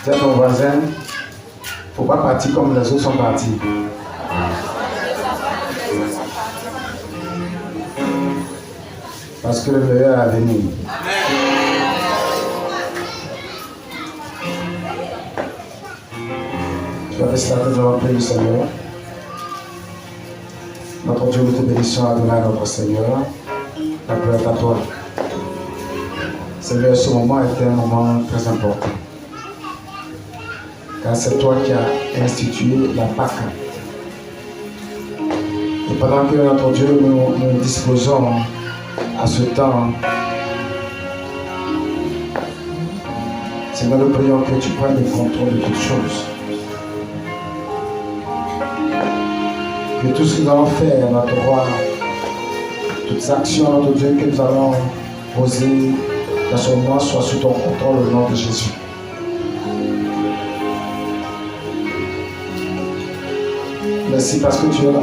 Dis à ton voisin, il ne faut pas partir comme les autres sont partis. Parce que le meilleur est à venir. Tu vas rester à tête devant le Seigneur. Notre Dieu, nous te bénissons à donner à notre Seigneur. La prière est à toi. Seigneur, ce moment est un moment très important. Car c'est toi qui as institué la Pâque. Et pendant que notre Dieu, nous disposons à ce temps, Seigneur, nous prions que tu prennes le contrôle de toutes choses. Que tout ce que nous allons faire, notre roi, toutes les actions, notre Dieu, que nous allons poser dans ce moment, soit sous ton contrôle au nom de Jésus. Merci parce que tu es là.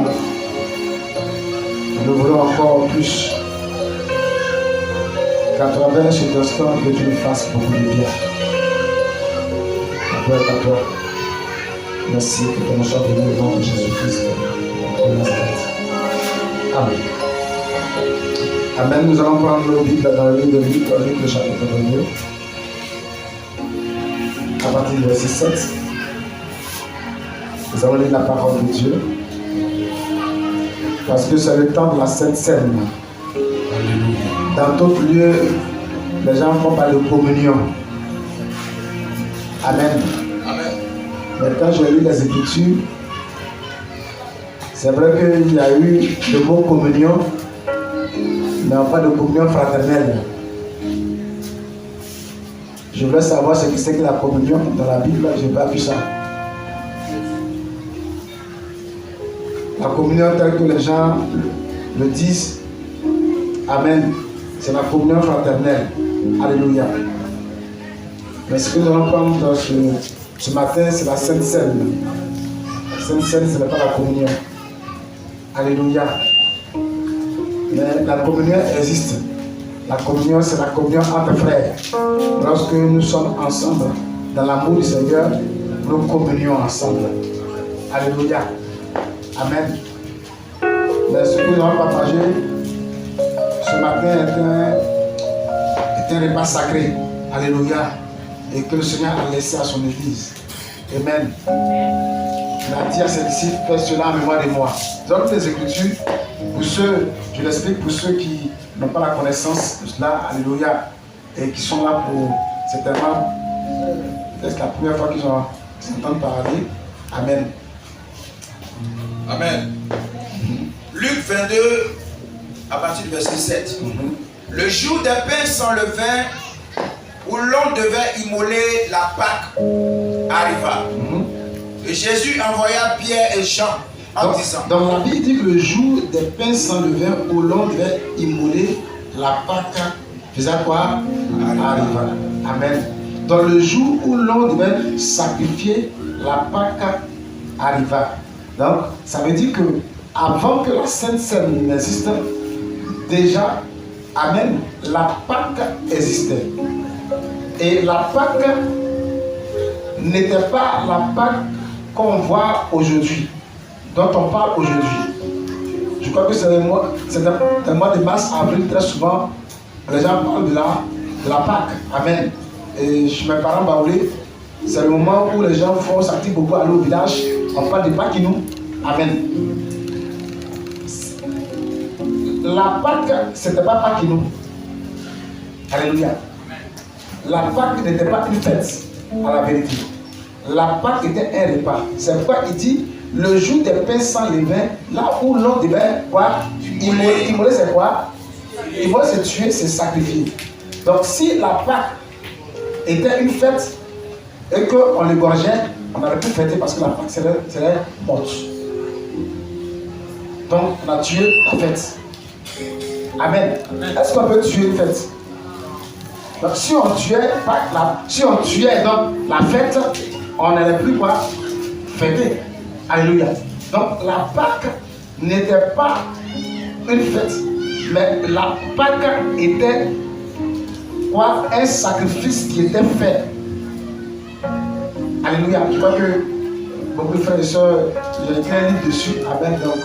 Nous voulons encore plus qu'à travers cet instant que tu nous fasses beaucoup de bien. La gloire est à toi. Merci que ton nom soit béni au nom de Jésus-Christ. Amen. Amen. Nous allons prendre nos Bibles dans le livre de Luc, le chapitre 22, à partir du verset 7. Nous allons lire la parole de Dieu. Parce que c'est le temps de la Sainte Seine. Dans d'autres lieux, les gens font pas de communion. Amen. Amen. Mais quand j'ai lu les Écritures, c'est vrai qu'il y a eu le mot communion, mais pas de communion fraternelle. Je voulais savoir ce que c'est que la communion dans la Bible, je n'ai pas vu ça. La communion telle que les gens le disent, Amen, c'est la communion fraternelle. Alléluia. Mais ce que nous allons prendre ce matin, c'est la Sainte Seine. La Sainte Seine, ce n'est pas la communion. Alléluia. Mais la communion existe. La communion, c'est la communion entre frères. Lorsque nous sommes ensemble, dans l'amour du Seigneur, nous communions ensemble. Alléluia. Amen. Mais ce que nous allons partager ce matin est un repas sacré. Alléluia. Et que le Seigneur a laissé à son Église. Amen. Il a dit à ses disciples, faites cela en mémoire de moi. Donc les Écritures, pour ceux, je l'explique pour ceux qui n'ont pas la connaissance de cela, alléluia, et qui sont là pour, certainement, peut-être la première fois qu'ils entendent parler. Amen. Amen. Luc 22, à partir du verset 7. Le jour des pains sans levain, où l'on devait immoler la Pâque, arriva. Et Jésus envoya Pierre et Jean en disant. Dans la Bible dit que le jour des pains sans levain, où l'on devait immoler la Pâque, faisait quoi? Arriva. Amen. Dans le jour où l'on devait sacrifier la Pâque, arriva. Donc, ça veut dire que avant que la Sainte Seine n'existe, déjà, Amen, la Pâque existait. Et la Pâque n'était pas la Pâque qu'on voit aujourd'hui, dont on parle aujourd'hui. Je crois que c'est le mois de mars, avril, très souvent, les gens parlent de la Pâque. Amen. Et chez mes parents baoulés, c'est le moment où les gens font sortir beaucoup aller au village. On parle de Pâques nous. Amen. La Pâque, c'était pas Pâques nous. Alléluia. La Pâque n'était pas une fête, à la vérité. La Pâque était un repas. C'est pourquoi il dit, le jour des pains sans levain, là où l'on devait quoi? Immoler, c'est quoi? Immoler, c'est tuer, c'est sacrifier. Donc si la Pâque était une fête et qu'on l'égorgeait, on aurait pu fêter parce que la Pâque serait morte. Donc on a tué la fête. Amen. Est-ce qu'on peut tuer une fête? Donc si on tuait donc la fête, on n'allait plus quoi? Fêter. Alléluia. Donc la Pâque n'était pas une fête, mais la Pâque était quoi? Un sacrifice qui était fait. Alléluia. Je crois que beaucoup de frères et sœurs, j'ai écrit un livre dessus, Amen, donc,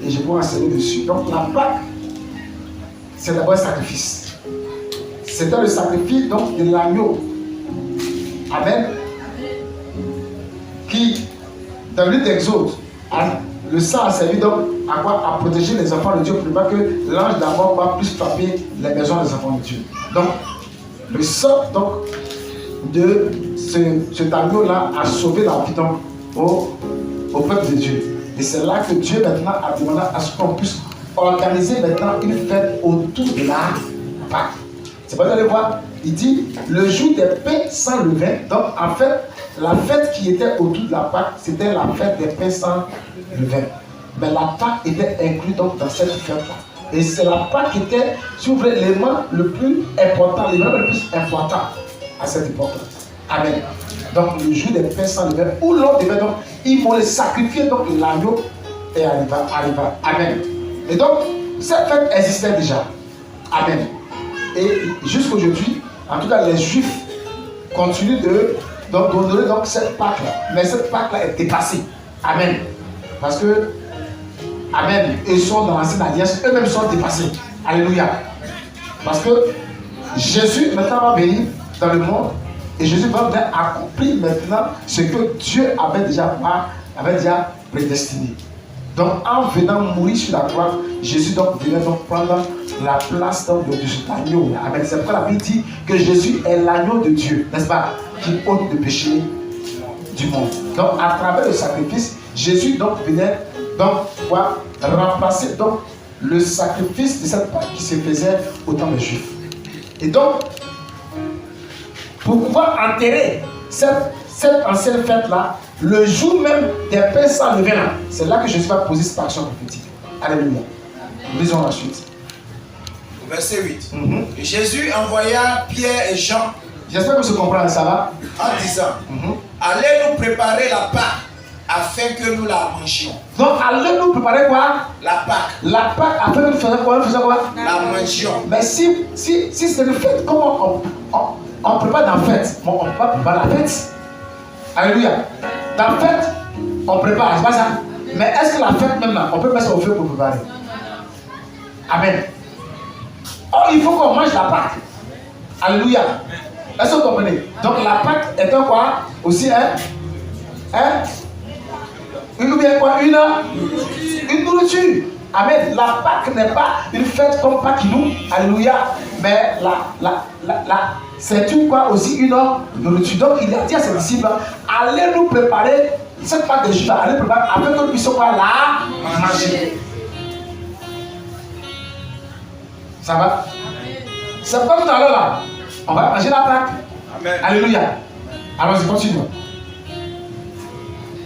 et je peux enseigner dessus. Donc la Pâque, c'est d'abord un sacrifice. C'était le sacrifice donc de l'agneau. Amen. Qui, dans le livre d'Exode, le sang a servi donc à quoi? À protéger les enfants de Dieu pour pas que l'ange de la mort va plus frapper les maisons des enfants de Dieu. Donc, le sang donc, de cet agneau-là a sauvé la vie donc, au peuple de Dieu. Et c'est là que Dieu maintenant a demandé à ce qu'on puisse organiser maintenant une fête autour de la Pâque. C'est pas vous allez voir, il dit le jour des pains sans levain. Donc en fait, la fête qui était autour de la Pâque, c'était la fête des pains sans levain. Mais la Pâque était inclue donc dans cette fête-là. Et c'est la Pâque qui était, si vous voulez, l'élément le plus important, l'élément le plus important à cette époque-là. Amen. Donc le jour des pains sans levain, où l'on devait donc immoler, sacrifier donc l'agneau et arriva. Amen. Et donc, cette fête existait déjà. Amen. Et jusqu'aujourd'hui, en tout cas, les Juifs continuent d'honorer donc cette Pâque-là. Mais cette Pâque-là est dépassée. Amen. Parce que, Amen, ils sont dans l'ancienne alliance, eux-mêmes sont dépassés. Alléluia. Parce que Jésus maintenant va venir dans le monde et Jésus va venir accomplir maintenant ce que Dieu avait déjà prédestiné. Donc en venant mourir sur la croix, Jésus donc venait donc prendre la place donc, de cet agneau. Amen. C'est pourquoi la Bible dit que Jésus est l'agneau de Dieu, n'est-ce pas, qui ôte le péché du monde. Donc à travers le sacrifice, Jésus donc venait donc remplacer donc le sacrifice de cette Pâque qui se faisait au temps des Juifs. Et donc, pour pouvoir enterrer cette ancienne fête-là, le jour même des pains sans levain là, c'est là que Jésus va poser cette action prophétique. Alléluia. Lisons la suite. Verset 8. Jésus envoya Pierre et Jean. J'espère que vous comprenez, ça va? En disant, allez nous préparer la Pâque afin que nous la mangions. Donc, allez nous préparer quoi? La Pâque. La Pâque afin que nous faisions quoi? La mangions. Mais si c'est une fête, comment on prépare dans la fête? Bon, on ne peut pas préparer la fête. Alléluia. Dans la fête, on prépare, c'est pas ça? Mais est-ce que la fête même là, on peut mettre ça au feu pour préparer? Amen. Oh, il faut qu'on mange la Pâque. Alléluia. Est-ce que vous comprenez? Donc la Pâque est un quoi? Aussi une nourriture. Amen. La Pâque n'est pas une fête comme Pâquinou. Alléluia. Mais c'est une quoi aussi une nourriture. Donc il a dit à ses disciples, allez nous préparer cette Pâque de Judas, allez préparer afin que nous puissions pas la manger. Ça va? C'est pas tout à l'heure là. On va manger la Pâque. Amen. Alléluia. Alors je continue.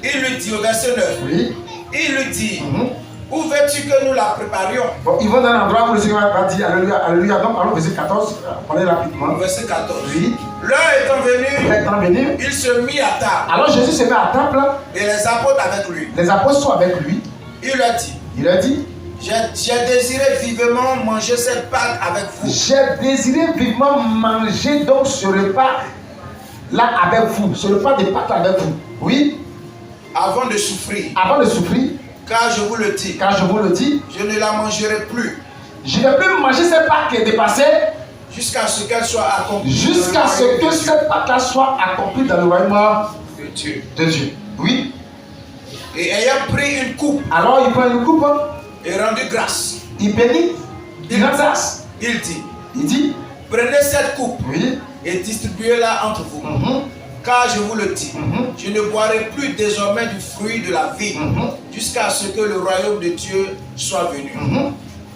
Il lui dit au verset 9. Oui. Il lui dit, où veux-tu que nous la préparions? Bon, ils vont dans l'endroit où le Seigneur va dire Alléluia, Alléluia. Donc, allons au verset 14, prenez rapidement. Verset 14. Oui. L'heure étant venue, il se mit à table. Alors Jésus se met à table. Et les apôtres avec lui. Les apôtres sont avec lui. Il leur dit. Il leur dit, j'ai désiré vivement manger cette Pâque avec vous. j'ai désiré vivement manger donc ce repas là avec vous, ce repas de Pâques avec vous. Oui. Avant de souffrir. Avant de souffrir. Car je vous le dis. Car je vous le dis. Je ne la mangerai plus. Je ne vais plus manger cette Pâque qui est dépassée. Jusqu'à ce qu'elle soit accomplie. Jusqu'à ce que cette Pâque soit accomplie dans le royaume de Dieu. Oui. Et ayant pris une coupe. Alors il prend une coupe. Et rendu grâce. Il bénit. Il rend grâce. Il dit. Il dit. Prenez cette coupe. Oui. Et distribuez-la entre vous. Car je vous le dis, je ne boirai plus désormais du fruit de la vie jusqu'à ce que le royaume de Dieu soit venu.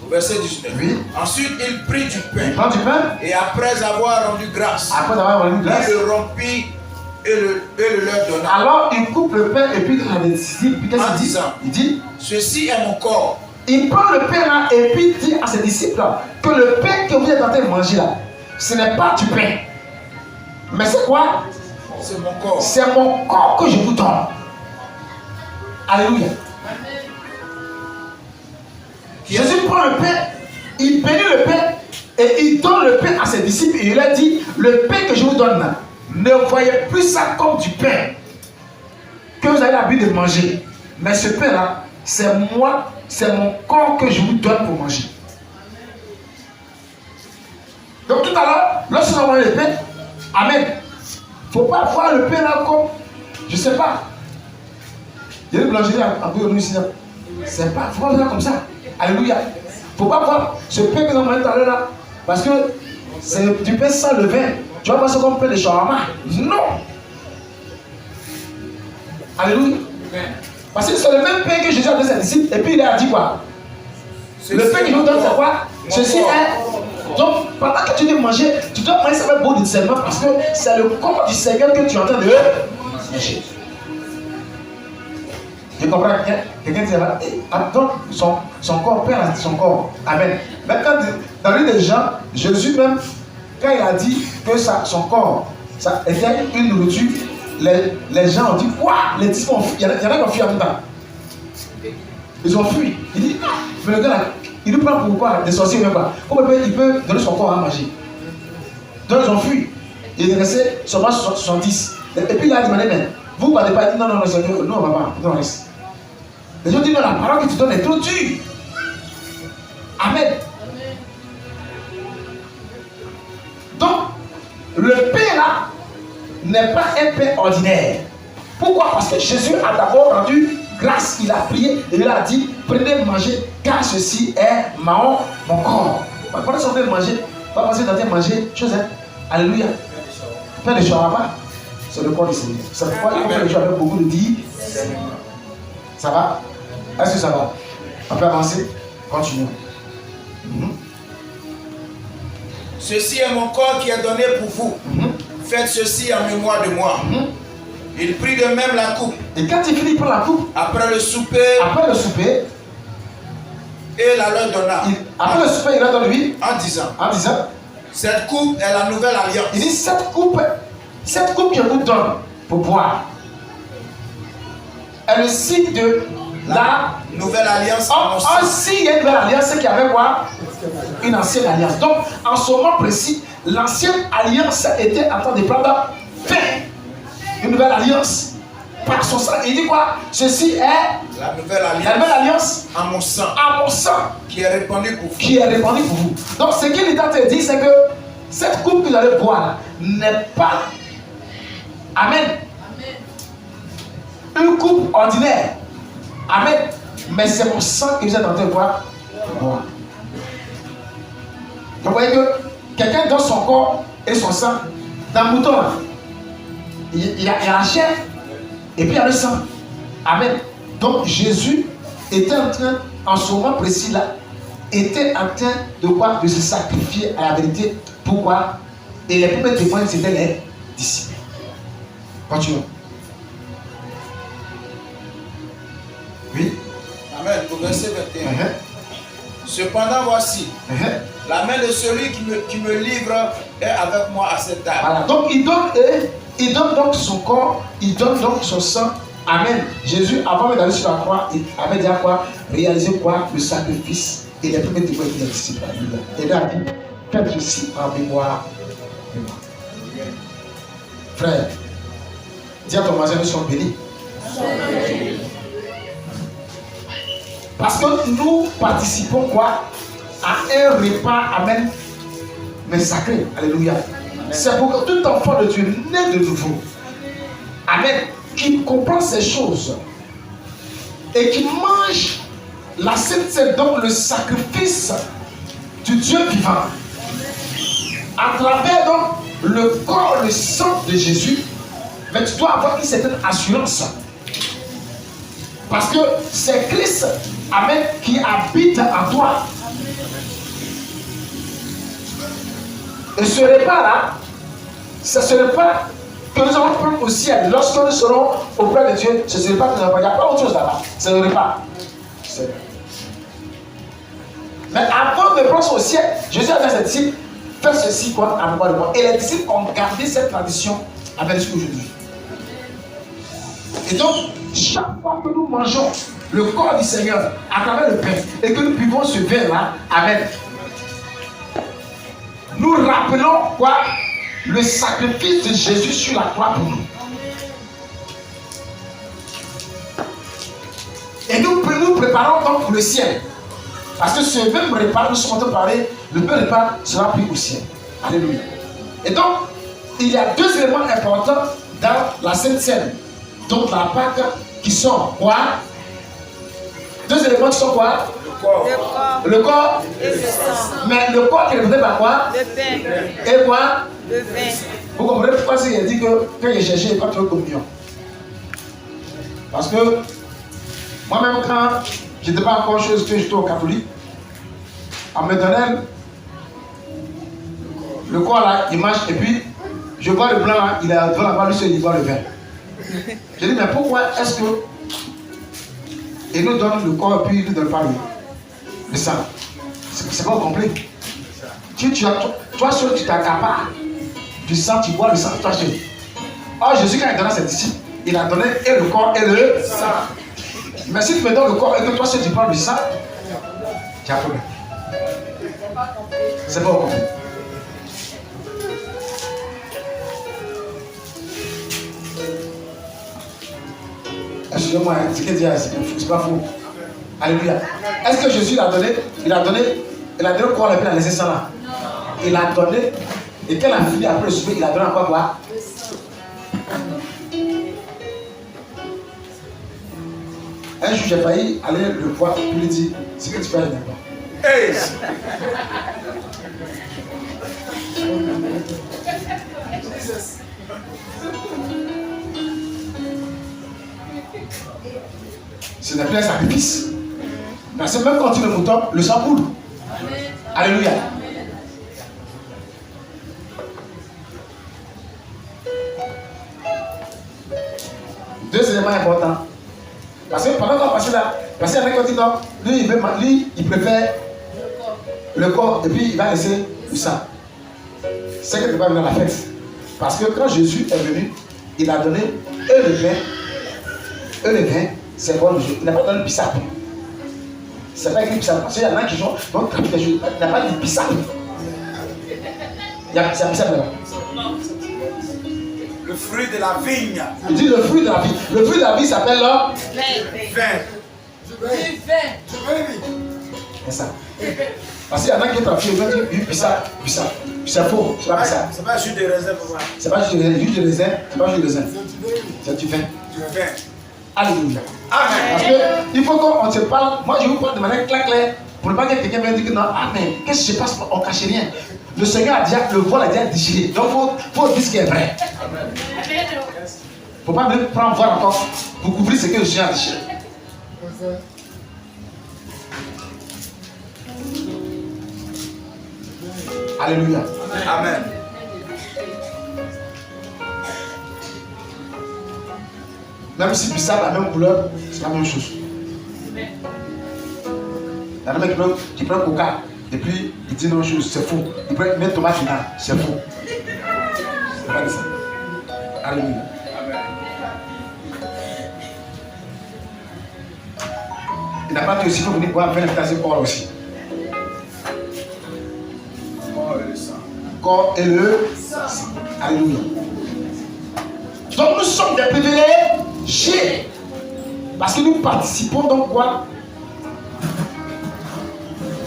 Au verset 19. Oui. Ensuite, il prit du pain. Il prend du pain. Et après avoir rendu grâce, il le rompit et le leur donna. Alors, il coupe le pain et puis il disciples. En disant, il dit, ceci est mon corps. Il prend le pain là et puis dit à ses disciples que le pain que vous êtes en train de manger là, ce n'est pas du pain. Mais c'est quoi? C'est mon corps. C'est mon corps que je vous donne. Alléluia. Jésus prend le pain, il bénit le pain et il donne le pain à ses disciples et il leur dit, le pain que je vous donne, ne voyez plus ça comme du pain, que vous avez l'habitude de manger. Mais ce pain-là, c'est moi, c'est mon corps que je vous donne pour manger. Donc tout à l'heure, lorsqu'on a mangé le pain, amen. Il ne faut pas voir le pain là comme, je ne sais pas. Il y a une boulangerie un peu au ici. C'est pas, il ne faut pas voir comme ça. Alléluia. Il ne faut pas voir ce pain que nous avons mangé tout à l'heure là. Parce que c'est du pain sans levain. Tu vas voir ça comme pain de shawarma. Non. Alléluia. Parce que c'est le même pain que Jésus a donné à ses disciples. Et puis il a dit quoi? Le pain que je vous donne, c'est quoi? Ceci est. Donc, pendant que tu veux manger, tu dois manger ça avec beaucoup de discernement parce que c'est le corps du Seigneur que tu es en train de manger. Tu comprends? Quelqu'un dit là, donc son corps perd son corps. Amen. Maintenant, dans l'une des gens, Jésus même, quand il a dit que son corps, ça était une nourriture, les gens ont dit quoi? Les disciples ont fui. Il y en a qui ont fui en même temps. Ils ont fui. Il dit, mais le gars là, il nous prend pour quoi? Des sorciers même pas. Comment il peut donner son corps à manger? Donc ils ont fui. Il est resté seulement 70. Et puis il a demandé, mais vous ne partez pas? Il dit, non, Seigneur, nous on ne va pas. Non, reste. Les gens disent, non, la parole que tu donnes est trop dure. Amen. Donc, le pain là n'est pas un pain ordinaire. Pourquoi? Parce que Jésus a d'abord rendu grâce, il a prié et il a dit, prenez, mangez, car ceci est mon corps. Pendant qu'on veut manger, pas passer dans tes manger, chose hein. Alléluia. Pain de shawarma, c'est le corps du Seigneur. C'est pourquoi il faut les gens avec beaucoup de dire. Ça va? Est-ce que ça va? On peut avancer? Continuons. Ceci est mon corps qui est donné pour vous. Faites ceci en mémoire de moi. Il prit de même la coupe. Et quand il finit par la coupe, après le souper, et la leur donna. Après le souper, il a donné lui en disant, cette coupe est la nouvelle alliance. Il dit, cette coupe que je vous donne pour boire est le signe de la nouvelle alliance. Aussi, il y a une nouvelle alliance qui avait quoi? Une ancienne alliance. Donc, en ce moment précis, l'ancienne alliance était en train de prendre fin. Une nouvelle alliance par son sang. Il dit quoi? Ceci est la nouvelle alliance à mon sang qui est répandue pour vous. Donc ce qu'il est en train de dire, c'est que cette coupe que vous allez boire n'est pas, amen, une coupe ordinaire, amen, mais c'est mon sang que vous êtes en train de boire. Donc vous voyez que quelqu'un donne son corps et son sang dans le mouton là. Il y a la chair et puis il y a le sang. Amen. Donc Jésus était en train, en ce moment précis là, était en train de quoi? De se sacrifier à la vérité. Pourquoi? Et les premiers témoins, c'était les disciples. Continuons. Oui. Amen. Au verset 21. Cependant, voici, la main de celui qui me livre est avec moi à cette table. Voilà. Donc il donne donc son corps, il donne donc son sang. Amen. Jésus, avant d'aller sur la croix, il avait déjà quoi? Réalisé quoi? Le sacrifice. Et les premiers témoins étaient les disciples. Et là, il dit, faites ceci en mémoire de moi. Frère, dis à ton voisin, nous sommes bénis. Parce que nous participons quoi? À un repas, amen, mais sacré. Alléluia. C'est pour que tout enfant de Dieu né de nouveau, amen, qui comprend ces choses et qui mange la Sainte Seine, donc le sacrifice du Dieu vivant, à travers donc le corps, le sang de Jésus, mais tu dois avoir une certaine assurance. Parce que c'est Christ, amen, qui habite en toi. Et ce repas-là, c'est ce repas que nous allons prendre au ciel. Lorsque nous serons auprès de Dieu, c'est ce repas que nous allons prendre. Il n'y a pas autre chose là-bas. C'est le repas. Mais avant de prendre au ciel, Jésus a dit à ses disciples, faites ceci quoi, à mémoire de moi. Et les disciples ont gardé cette tradition avec ce qu'aujourd'hui. Et donc, chaque fois que nous mangeons le corps du Seigneur à travers le pain et que nous buvons ce vin-là, amen, nous rappelons quoi? Le sacrifice de Jésus sur la croix pour nous. Et nous préparons donc pour le ciel. Parce que ce même repas, nous sommes en train de parler, le même repas sera pris au ciel. Alléluia. Et donc, il y a deux éléments importants dans la Sainte Seine. Donc la Pâque qui sont quoi? Deux éléments qui sont quoi? Le corps et le sang. Mais le corps qui est représenté par quoi? Le pain. Et quoi? Le vin. Vous comprenez pourquoi il a dit que quand il cherchait, il n'y a pas de communion? Parce que moi-même, quand je n'étais pas encore chose que j'étais au catholique, en me donnant le corps là, il marche et puis je vois le blanc là, il est devant la balle, lui seul, il voit le vin. Je dis, mais pourquoi est-ce que il nous donne le corps et puis il ne nous donne pas le sang? C'est pas complet. Toi seul, tu t'accapares du sang, tu bois le sang, toi seul. Or, Jésus, quand il donna à ses disciples, il a donné et le corps et le sang. Mais si tu me donnes le corps et que toi seul, tu prends du sang, tu as un problème. C'est pas compris. Excusez-moi, ce qu'il dit, c'est pas faux. Alléluia. Est-ce que Jésus l'a donné? Il a donné le corps et puis il a laissé ça là. Il a donné. Et quand il a fini après le souper, il a donné encore quoi? Un jour, j'ai failli aller le voir, puis il dit, ce que tu fais, il n'est pas. Hey! Ce n'est plus un sacrifice. Parce que même quand tu le mouton, le sang coule. Alléluia. Deux éléments importants. Parce que pendant qu'on passe là, parce qu'il y en a qui ont dit non, lui, il préfère le corps et puis il va laisser le sang. C'est qu'il ne peut pas venir à la fête. Parce que quand Jésus est venu, il a donné et le vin, c'est bon le jeu. Il n'a pas donné le bissap. C'est pas écrit bissap. Parce qu'il y en a qui sont, donc il n'a pas dit bissap. Il y a bissap là. Le fruit de la vigne. Il dit le fruit de la vie. Le fruit de la vie s'appelle là. Vin. C'est ça. Parce qu'il y en a qui ont appris, ils vont dire bissap. C'est faux. C'est pas bissap. C'est pas jus de raisin pour moi. C'est pas jus de raisin. Jus de raisin, c'est pas jus de raisin. C'est du vin. Du vin. Alléluia. Amen. Parce que il faut qu'on se parle. Moi, je vous parle de manière claire pour ne pas que quelqu'un vienne dire que non, amen. Qu'est-ce qui se passe? On ne cache rien. Le Seigneur a déjà, le vol a déjà déchiré. Donc, il faut dire ce qui est vrai. Il ne faut pas même prendre voir encore pour couvrir ce que le Seigneur a déchiré. Alléluia. Amen. Même si Bissap a la même couleur, c'est la même chose. Il y en a même qui prend Coca et puis il dit non, c'est faux. Il prend même tomate finale, c'est faux. C'est pas de ça. Alléluia. Il n'a pas dit aussi, il faut venir boire faire l'invitation corps aussi. Corps et le sang. Corps et le sang. Alléluia. Donc nous sommes des privilégiés. Parce que nous participons donc quoi?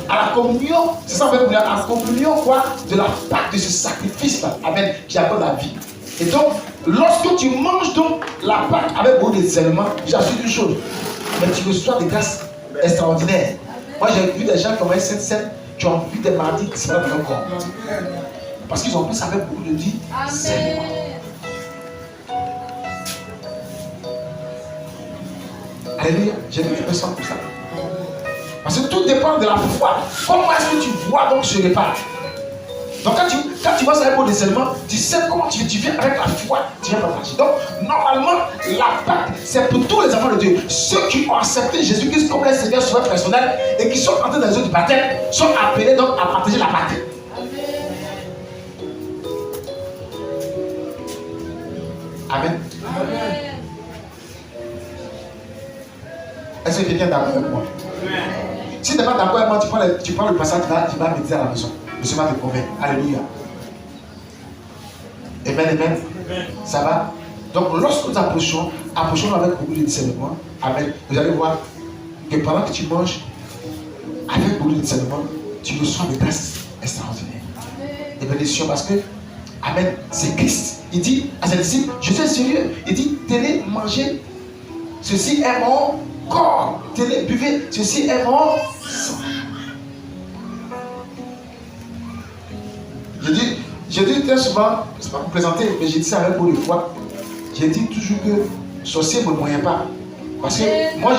À la communion, c'est ça on veut dire, à la communion quoi? De la Pâque, de ce sacrifice là, avec qui accorde la vie. Et donc, lorsque tu manges donc la Pâque avec beaucoup des éléments, j'assure une chose, mais tu reçois des grâces extraordinaires. Moi j'ai vu des gens qui ont eu cette scène, qui ont vu des maladies qui se mettent dans leur corps. Parce qu'ils ont pris ça avec beaucoup de dit. Alléluia, j'ai vu personne pour ça. Parce que tout dépend de la foi. Comment est-ce que tu vois donc ce repas? Donc quand tu vois ça avec des éléments, tu sais comment tu viens avec la foi, tu viens partager. Donc normalement, la Pâque, c'est pour tous les enfants de Dieu. Ceux qui ont accepté Jésus-Christ comme leur Seigneur sauveur personnel et qui sont entrés dans les eaux du baptême sont appelés donc à partager la Pâque. Amen. Est-ce que quelqu'un est d'accord avec moi? Si tu n'es pas d'accord avec moi, tu prends le passage, tu vas méditer à la maison. Le Seigneur va te convaincre. Alléluia. Amen, amen. Ça va? Donc lorsque nous approchons avec beaucoup de discernement, amen, vous allez voir, que pendant que tu manges, avec beaucoup de discernement, tu reçois des grâces extraordinaires. Des bénédictions parce que, amen, c'est Christ. Il dit à ses disciples, je suis sérieux. Il dit, tenez, mangez. Ceci est mon corps. Tenez, buvez. Ceci est mon sang. Je dis très souvent, c'est pas pour présenter, mais j'ai dit ça avec beaucoup de fois. J'ai dit toujours que sorcier ne me moyen pas. Parce que moi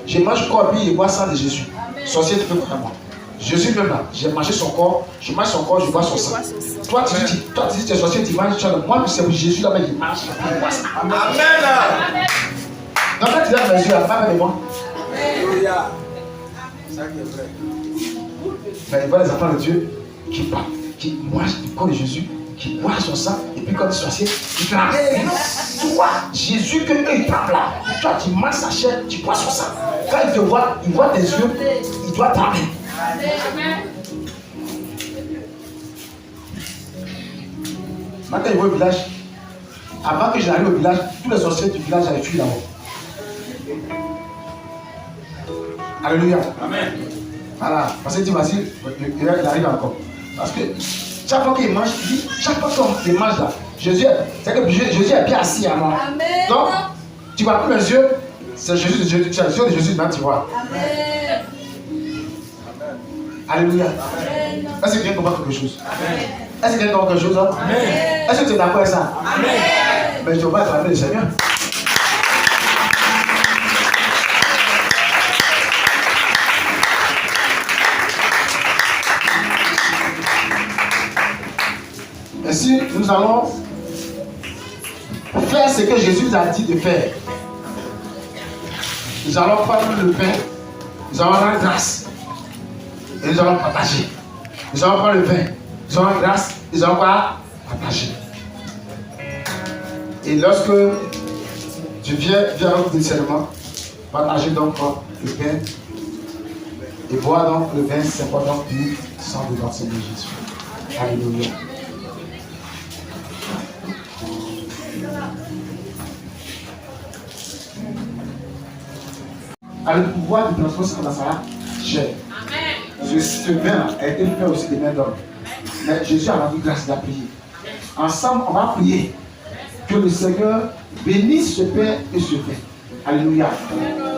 je mange corps et bois sang de Jésus. Sorcier ne peut pas moi. Jésus même là, j'ai mangé son corps, je mange son corps, je bois son sang. Toi tu dis que tu es sorcier, tu manges, moi c'est Jésus là-bas, il mange, il boit ça. Amen. Donc quand tu as mes yeux, pas de moi. Alléluia. Ça qui est vrai. Mais il voit les enfants de Dieu qui parlent, qui mangent du corps de Jésus, qui boivent son sang, et puis quand tu es sorcier, il te ramène. Toi, Jésus que eux ils parlent là. Toi tu manges sa chair, tu bois son sang. Quand il te voit, il voit tes yeux, il doit te ramener. Maintenant il va au village. Avant que j'arrive au village, tous les sorciers du village avaient fui là-haut. Alléluia. Amen. Voilà. Parce que tu vas-y, il arrive encore. Parce que chaque fois qu'il mange, il dit, chaque fois qu'il mange là, Jésus est bien assis à moi. Amen. Donc, tu vois plus mes yeux, c'est Jésus, tu as les yeux de Jésus maintenant, tu vois. Amen. Alléluia. Amen. Est-ce que quelqu'un comprend quelque chose? Est-ce que quelqu'un comprend quelque chose? Amen. Est-ce que tu es d'accord avec ça? Amen. Mais je ne vais pas attraper le Seigneur. Ainsi, nous allons faire ce que Jésus nous a dit de faire. Nous allons prendre le pain, nous allons rendre grâce et nous allons partager. Nous allons prendre le pain, nous allons rendre grâce, nous allons partager. Et lorsque tu viens avec discernement, partager donc le pain et boire donc le vin, c'est pas donc du sang de notre Seigneur Jésus. Alléluia. Avec le pouvoir du transport dans sa chair. Ce vin a été fait aussi des mains d'hommes. Mais Jésus a rendu grâce, il a prié. Ensemble, on va prier que le Seigneur bénisse ce pain et ce vin. Alléluia.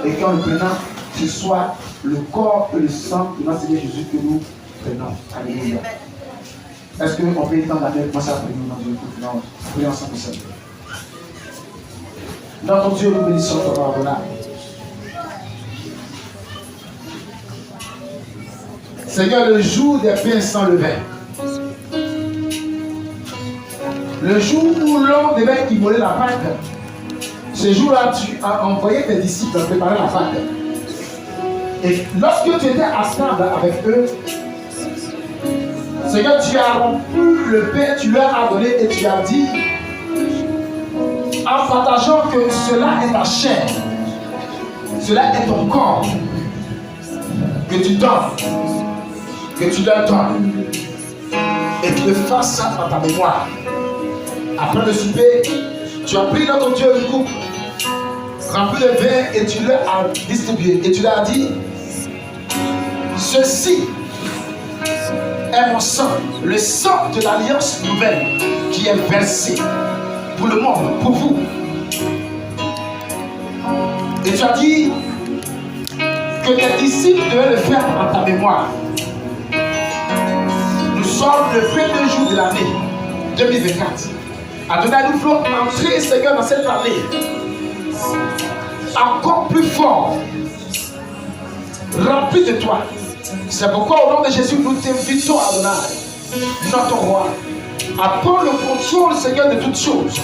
Et qu'en le prenant, ce soit le corps et le sang de notre Seigneur Jésus que nous prenons. Alléluia. Est-ce qu'on peut étendre la main et commencer à prier dans Dieu? Non, prions ensemble, Seigneur. Notre Dieu, nous bénissons ton nom. Seigneur, le jour des pains sans levain, le jour où l'on devait immoler la Pâque, ce jour-là, tu as envoyé tes disciples préparer la Pâque. Et lorsque tu étais à table avec eux, Seigneur, tu as rompu le pain, tu leur as donné et tu as dit, en partageant que cela est ta chair, cela est ton corps, que tu donnes, que tu leur donnes, et tu le fasses ça dans ta mémoire. Après le souper, tu as pris dans ton Dieu une coupe, rempli de vin, et tu leur as distribué, et tu leur as dit, ceci est mon sang, le sang de l'alliance nouvelle qui est versé pour le monde, pour vous. Et tu as dit que tes disciples devaient le faire en ta mémoire. Nous sommes le premier jour de l'année 2024. Adonai, nous voulons entrer, Seigneur, dans cette année encore plus fort, rempli de toi. C'est pourquoi au nom de Jésus, nous t'invitons, Adonai, notre roi, à prendre le contrôle, Seigneur, de toutes choses.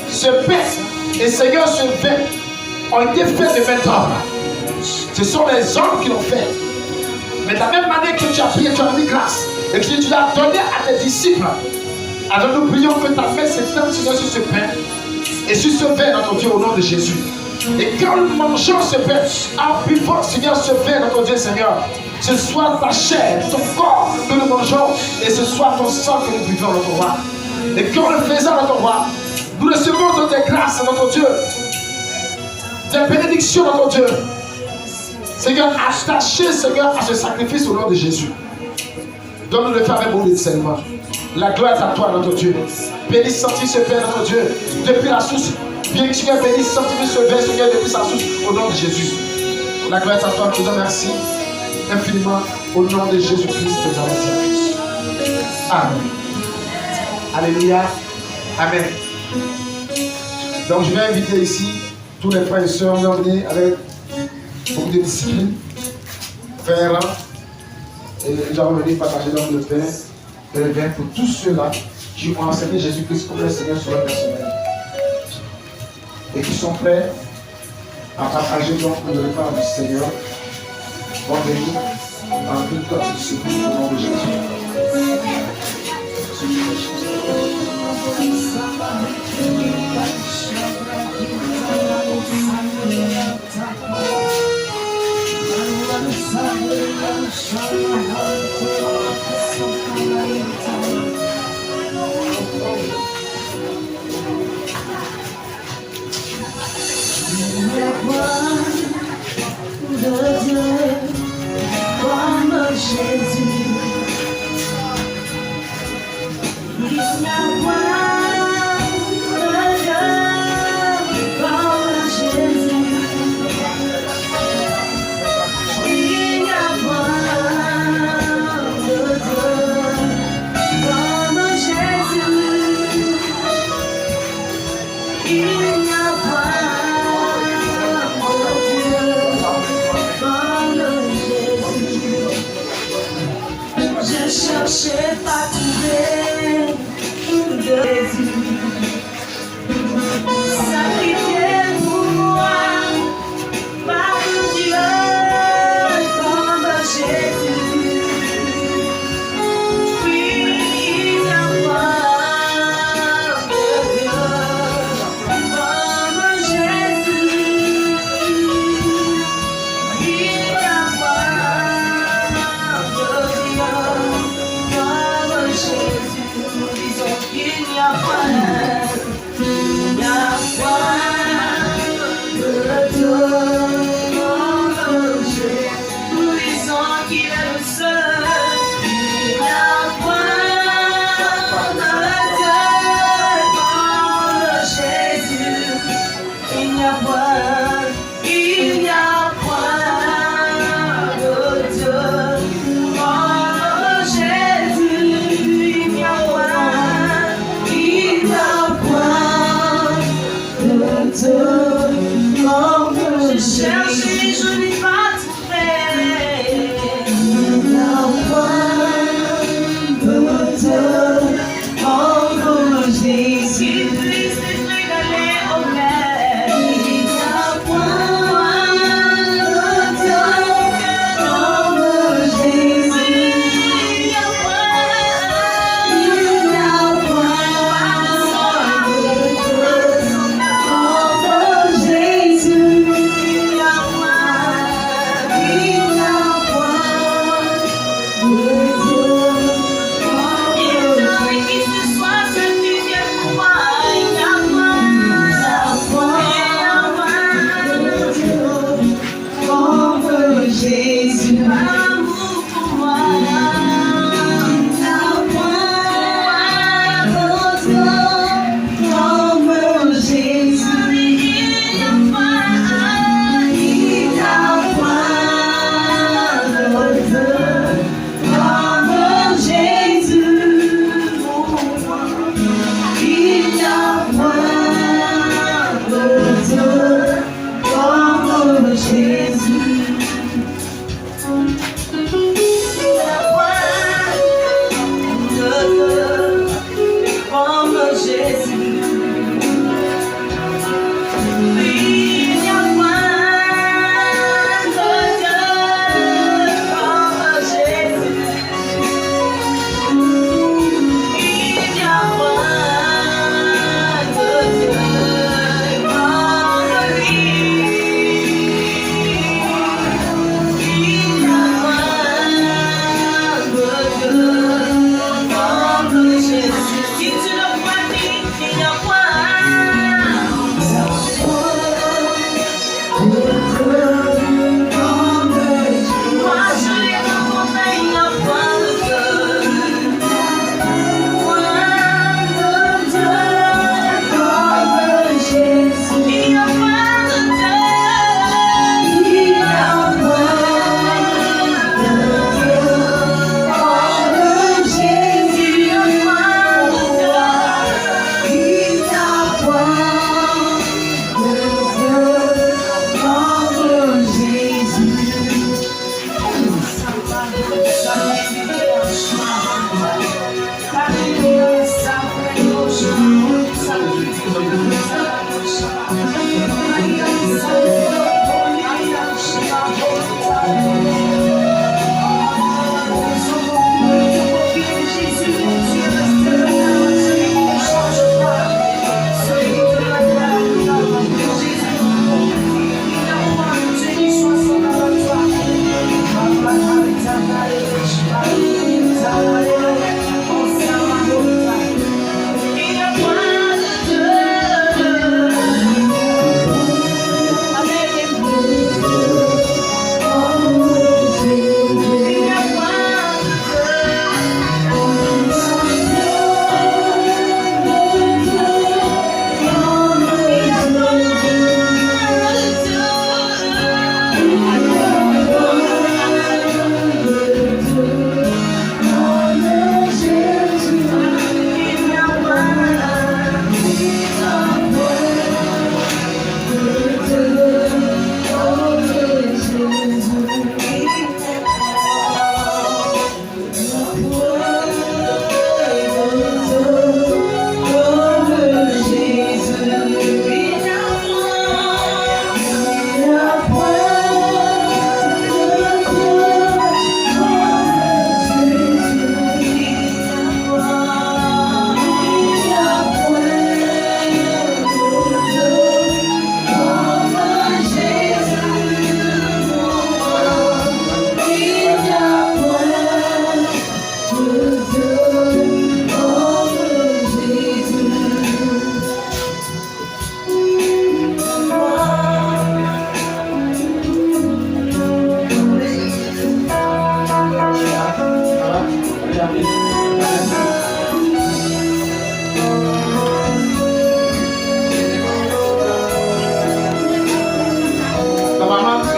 Ce pain et Seigneur, ce vin ont été faits de main d'homme. Ce sont les hommes qui l'ont fait. Mais de la même manière que tu as prié, tu as rendu grâce et que tu l'as donné à tes disciples. Alors nous prions que ta main s'étende, Seigneur, sur ce pain et sur ce vin, notre Dieu, au nom de Jésus. Et quand nous mangeons ce pain, en buvant, Seigneur, ce vin, notre Dieu, Seigneur, ce soit ta chair, ton corps que nous mangeons, et ce soit ton sang que nous buvons, notre roi. Et qu'en le faisant, notre roi, nous recevons de tes grâces, notre Dieu, tes bénédictions, notre Dieu, Seigneur, attachez, Seigneur, à ce sacrifice au nom de Jésus. Donne-nous le faire avec beaucoup de discernement. La gloire est à toi, notre Dieu. Bénis, sanctifie ce Père, notre Dieu, depuis la source. Bien que Seigneur, bénis, sanctifie ce Père, Seigneur, depuis sa source, au nom de Jésus. La gloire est à toi, je te remercie infiniment, au nom de Jésus-Christ de Nazareth. Amen. Alléluia. Amen. Donc, je vais inviter ici tous les frères et sœurs, on va venir avec beaucoup de discipline, faire, et nous allons venir partager donc le pain et le vin pour tous ceux-là qui ont enseigné Jésus-Christ comme le Seigneur sur leur personnel et qui sont prêts à partager donc le repas du Seigneur. Vont venir en toute discipline au nom de Jésus. De Dieu, comme Jésus, il n'y a point de Dieu comme Jésus. Il n'y a point de Dieu comme Jésus. Il n'y a point. Je cherchais pas trouver de Jésus. Sacrifié pour moi par Dieu comme Jésus. Oui, il n'y a pas de Dieu comme Jésus. Il n'y a pas de Dieu. Jésus, nous disons qu'il n'y a pas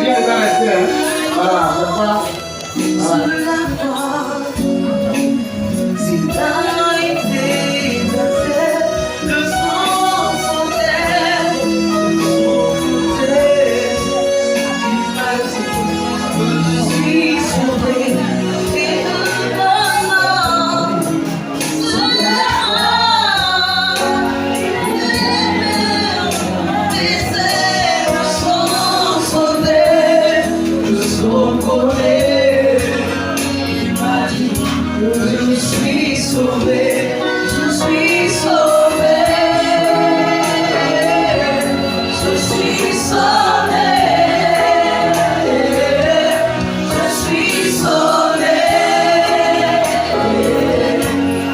bien de rester. Hein. Voilà, c'est pas. Sur la croix, s'il a été versé, le sang sentait de son côté. Il m'a dit que je suis sauvé. Et maintenant, sur la croix, laissez le sang sauver de son côté. Il m'a dit que je suis sauvé, je suis sauvé, je suis sauvé, je suis sauvé,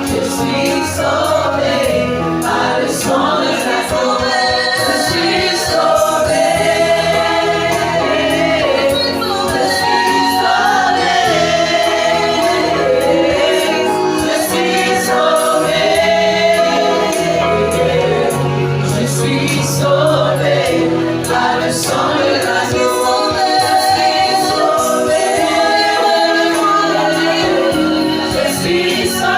je suis sauvé par le sang de la sauvé, je suis sauvé, je suis sauvé. Je suis sauvé, je suis sauvé par le sang de l'agneau. Je suis sauvé, je suis sauvé,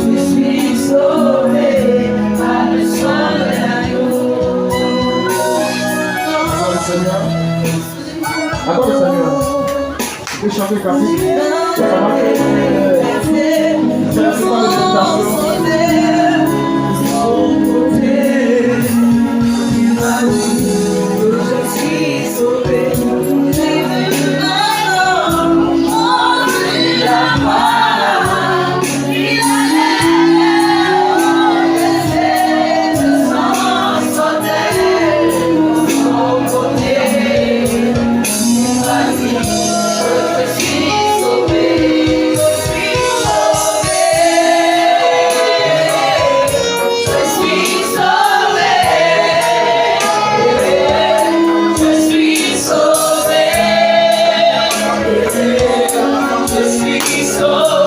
je suis sauvé par le sang de l'agneau. Attends le Seigneur. Attends le Seigneur. Tu peux chanter comme ça. C'est pas mal. C'est la plupart des méditations. Je suis sauvé.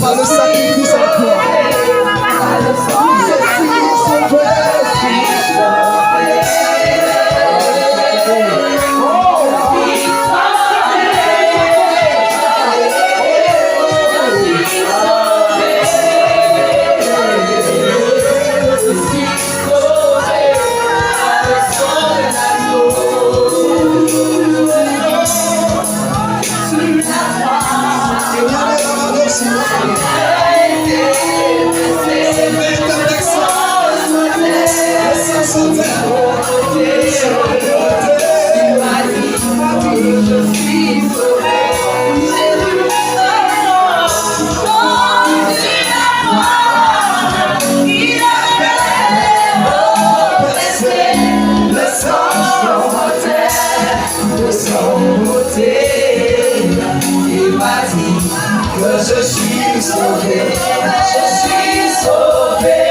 par le sacrifice en toi. Je suis sauvé, je suis sauvé, je suis sauvé,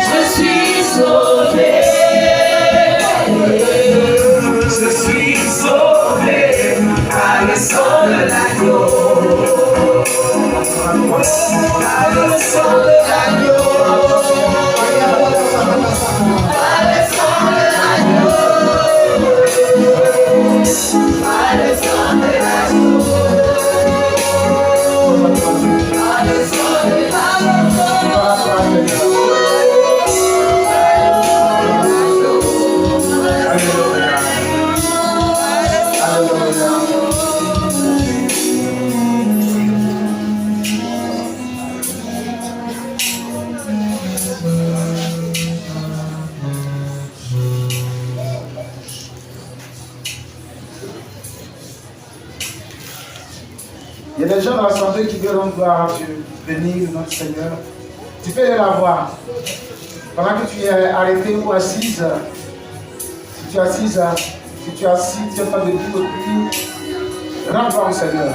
je suis sauvé, je suis sauvé par le sang de l'agneau, par le sang de l'agneau. Il y a des gens dans l'assemblée qui veulent rendre gloire à Dieu, bénir notre Seigneur. Tu peux aller la voir. Pendant que tu es arrêté ou assise, si tu es assise, si tu es assis, tu es en train de dire au public, rends gloire au Seigneur.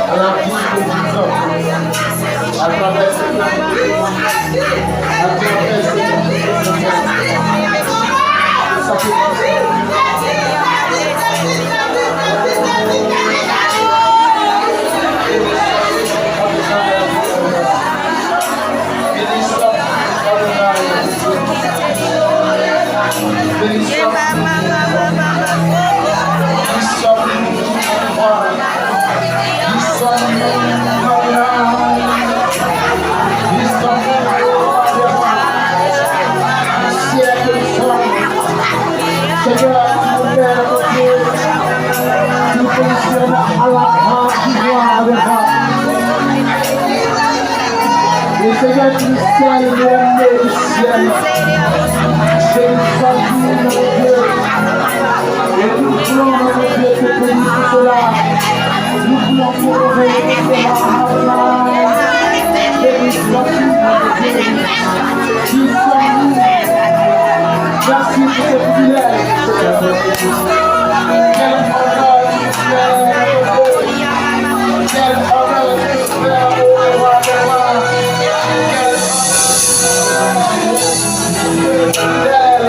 À la vie de Victor, à travers cette le Seigneur du ciel, le Dieu du ciel, c'est une famille, mon Dieu, et nous voulons, mon Dieu, te bénir pour cela, nous voulons pour le bénir pour cela, bénissons-nous, mon Dieu, bénissons-nous, merci pour ce privilège, quel honneur du ciel, quel honneur du ciel, yeah.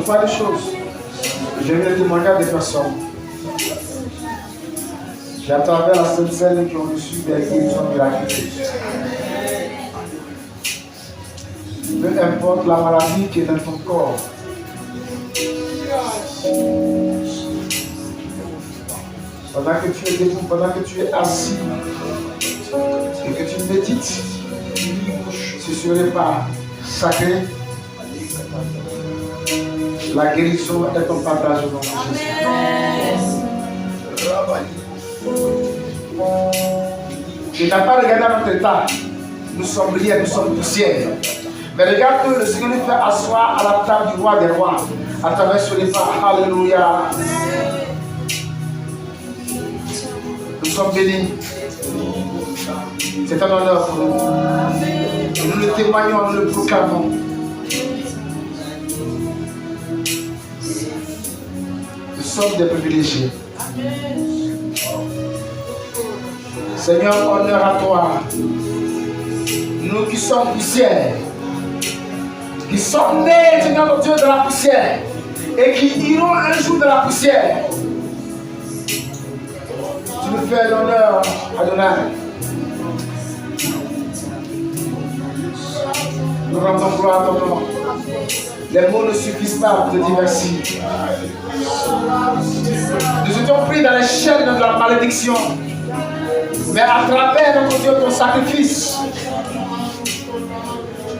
pas les choses. Je viens de témoigner à des personnes. J'ai à travers la Sainte Seine qui ont reçu des guérisons miraculeuses. Peu importe la maladie qui est dans ton corps. Pendant que tu es debout, pendant que tu es assis et que tu médites sur ce repas sacré, la guérison est ton partage au nom de Jésus. Tu n'as pas regardé notre état. Nous sommes liés, nous sommes poussière. Mais regarde que le Seigneur nous fait asseoir à la table du roi des rois à travers ce repas. Alléluia. Nous sommes bénis. C'est un honneur pour nous. Et nous le témoignons, nous le proclamons. Nous sommes des privilégiés. Seigneur, honneur à toi. Nous qui sommes poussière, qui sommes nés, Seigneur notre Dieu, de la poussière, et qui iront un jour de la poussière. Tu nous fais l'honneur, Adonai. Nous rendons gloire à ton nom. Les mots ne suffisent pas pour te dire merci. Nous étions pris dans les chaînes de la malédiction. Mais à travers notre Dieu, ton sacrifice,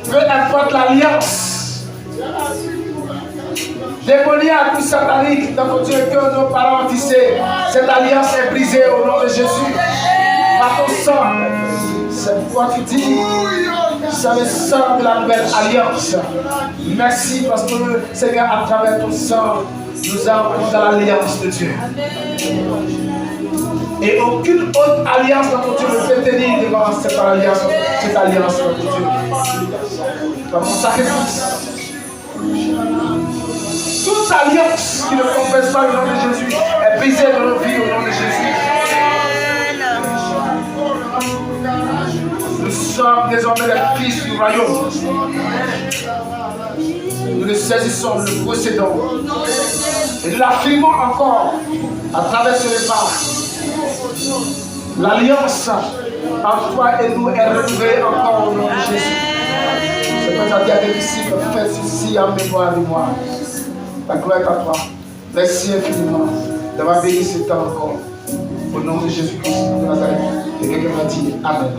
peu importe l'alliance démoniaque ou satanique, notre Dieu, que nos parents ont tissé, cette alliance est brisée au nom de Jésus. Par ton sang, c'est pourquoi tu dis, c'est le sang de la nouvelle alliance. Merci parce que Seigneur, à travers ton sang, nous avons dans l'alliance de Dieu. Et aucune autre alliance dans ton Dieu ne peut tenir devant cette alliance, notre Dieu. Par mon sacrifice. Toute alliance qui ne confesse pas le nom de Jésus est brisée dans nos vies au nom de Jésus. Nous sommes désormais les fils du royaume. Nous le saisissons, nous le possédons. Et nous l'affirmons encore à travers ce repas. L'alliance entre toi et nous est renouvelée encore au nom de Jésus. C'est quand tu as dit à tes disciples, faites ceci en mémoire de moi. La gloire est à toi. Merci infiniment d'avoir béni ce temps encore. Au nom de Jésus-Christ de Nazareth. Et quelqu'un m'a dit Amen.